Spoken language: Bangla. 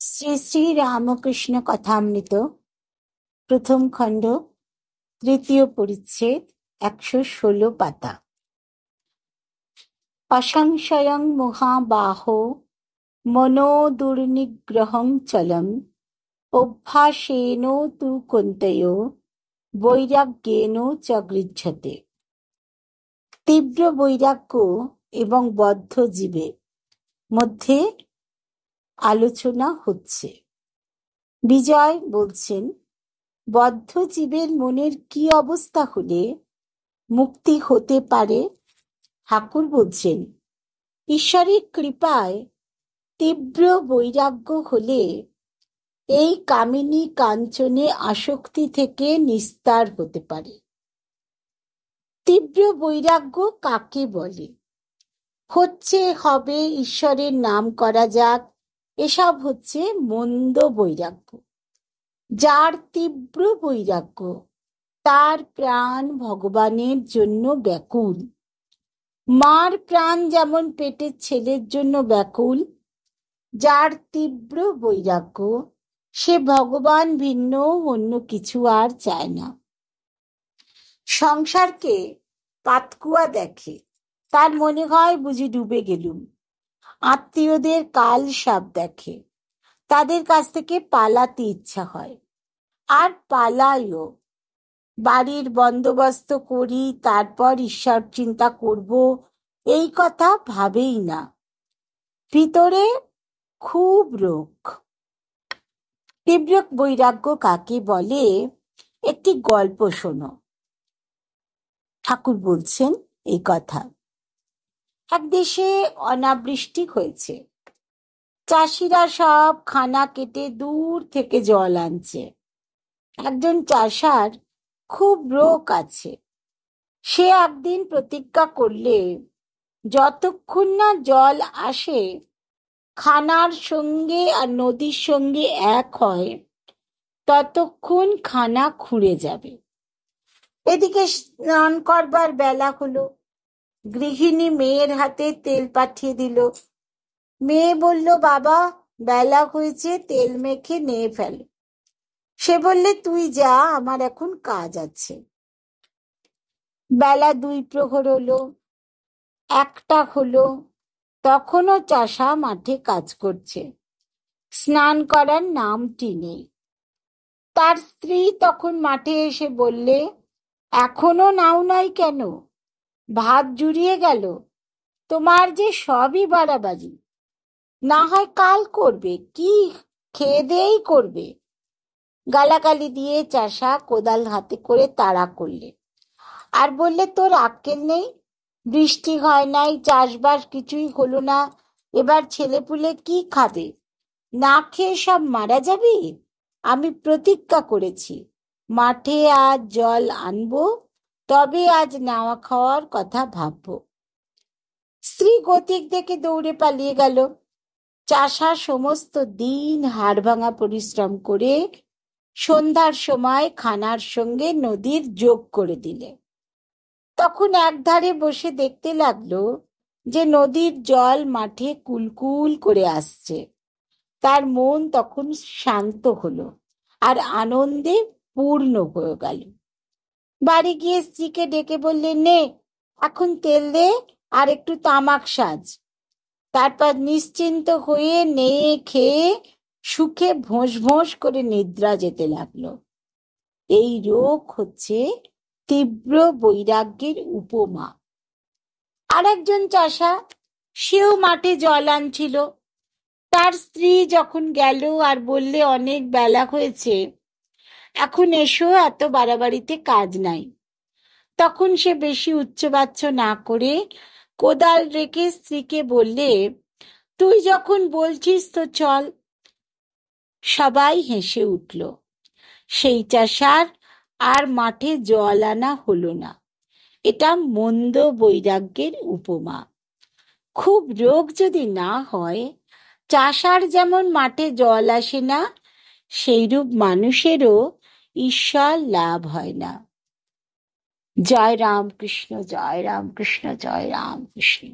শ্রী শ্রী রামকৃষ্ণ কথামৃত প্রথম খণ্ড তৃতীয় পরিচ্ছেদ ১১৬ পাতা। অসংশয়ং মহাবাহো মনো দুর্নিগ্রহং চলম অভ্যাসেন তু কৌন্তেয় বৈরাগ্যেন চ গৃহ্যতে। তীব্র বৈরাগ্য এবং বদ্ধ জীবের মধ্যে আলোচনা হচ্ছে। বিজয় বলছেন, বদ্ধ জীবের মনের কি অবস্থা হলে মুক্তি হতে পারে? ঠাকুর বলছেন, ঈশ্বরের কৃপায় তীব্র বৈরাগ্য হলে এই কামিনী কাঞ্চনে আসক্তি থেকে নিস্তার হতে পারে। তীব্র বৈরাগ্য কাকে বলে? হবে ঈশ্বরের নাম করা যাক, এসব হচ্ছে মন্দ বৈরাগ্য। যার তীব্র বৈরাগ্য, তার প্রাণ ভগবানের জন্য ব্যাকুল। মার প্রাণ যেমন পেটের ছেলের জন্য ব্যাকুল, যার তীব্র বৈরাগ্য, সে ভগবান ভিন্ন অন্য কিছু আর চায় না। সংসারকে পাতকুয়া দেখে, তার মনে হয় বুঝি ডুবে গেলুম। আত্মীয়দের কাল সাপ দেখে, তাদের কাছ থেকে পালাতে ইচ্ছা হয়, আর পালাইও। বাড়ির বন্দোবস্ত করি, তারপর ঈশ্বর চিন্তা করব, এই কথা ভাবেই না। ভিতরে খুব রোগ। তীব্র বৈরাগ্য কাকে বলে? একটি গল্প শোনো। ঠাকুর বলছেন এই কথা। এক দেশে অনাবৃষ্টি হয়েছে। চাষিরা সব খানা কেটে দূর থেকে জল আনছে। একজন চাষার খুব রোগ আছে। সে একদিন প্রতিজ্ঞা করলে, যতক্ষণ না জল আসে, খানার সঙ্গে আর নদীর সঙ্গে এক হয়, ততক্ষণ খানা খুঁড়ে যাবে। এদিকে স্নান করবার বেলা হলো। গৃহিণী মেয়ের হাতে তেল পাঠিয়ে দিল। মেয়ে বলল, বাবা, বেলা হয়েছে, তেল মেখে নিয়ে ফেল। সে বললে, তুই যা, আমার এখন কাজ আছে। বেলা ২ প্রহর হলো, ১টা হলো, তখনও চাষা মাঠে কাজ করছে। স্নান করার নামটি নেই। তার স্ত্রী তখন মাঠে এসে বললে, এখনো নাও নাই কেন? ভাত জুড়িয়ে গেল। তোমার যে সবই বাড়াবাড়ি। না হয় কাল করবে, কি খেয়ে দেই করবে। গালাগালি দিয়ে চাষা কোদাল হাতে করে তাড়া করলে, আর বললে, তোর আক্কেল নেই? বৃষ্টি হয় নাই, চাষবাস কিছুই হলো না, এবার ছেলেপুলে কি খাবে? না খেয়ে সব মারা যাবি? আমি প্রতিজ্ঞা করেছি, মাঠে আজ জল আনবো, তবে আজ নাওয়া খাওয়ার কথা ভাববো। স্ত্রী গতিক দেখে দৌড়ে পালিয়ে গেল। চাষা সমস্ত দিন হাড়ভাঙা পরিশ্রম করে সন্ধ্যার সময় খানার সঙ্গে নদীর যোগ করে দিলে। তখন একধারে বসে দেখতে লাগলো যে নদীর জল মাঠে কুলকুল করে আসছে। তার মন তখন শান্ত হলো আর আনন্দে পূর্ণ হয়ে গেল। বাড়ি গিয়ে স্ত্রীকে ডেকে বললেন, নে এখন তেল দে আর একটু তামাক সাজ। তারপর নিশ্চিন্ত হয়ে নিয়ে খেয়ে সুখে ভোঁস ভোঁস করে নিদ্রা যেতে লাগলো। এই রোগ হচ্ছে তীব্র বৈরাগ্যের উপমা। আর একজন চাষা, সেও মাঠে জল আনছিল। তার স্ত্রী যখন গেল আর বললে, অনেক বেলা হয়েছে, এখন এসো, এত বাড়াবাড়িতে কাজ নাই। তখন সে বেশি উচ্চবাচ্য না করে কোদাল রেখে স্ত্রীকে বললে, তুই যখন বলছিস তো চল। সবাই হেসে উঠল। সেই চাষার আর মাঠে জল আনা হলো না। এটা মন্দ বৈরাগ্যের উপমা। খুব রোগ যদি না হয়, চাষার যেমন মাঠে জল আসে না, সেইরূপ মানুষেরও ঈশ্বর লাভ হয় না। জয় রামকৃষ্ণ, জয় রামকৃষ্ণ, জয় রামকৃষ্ণ।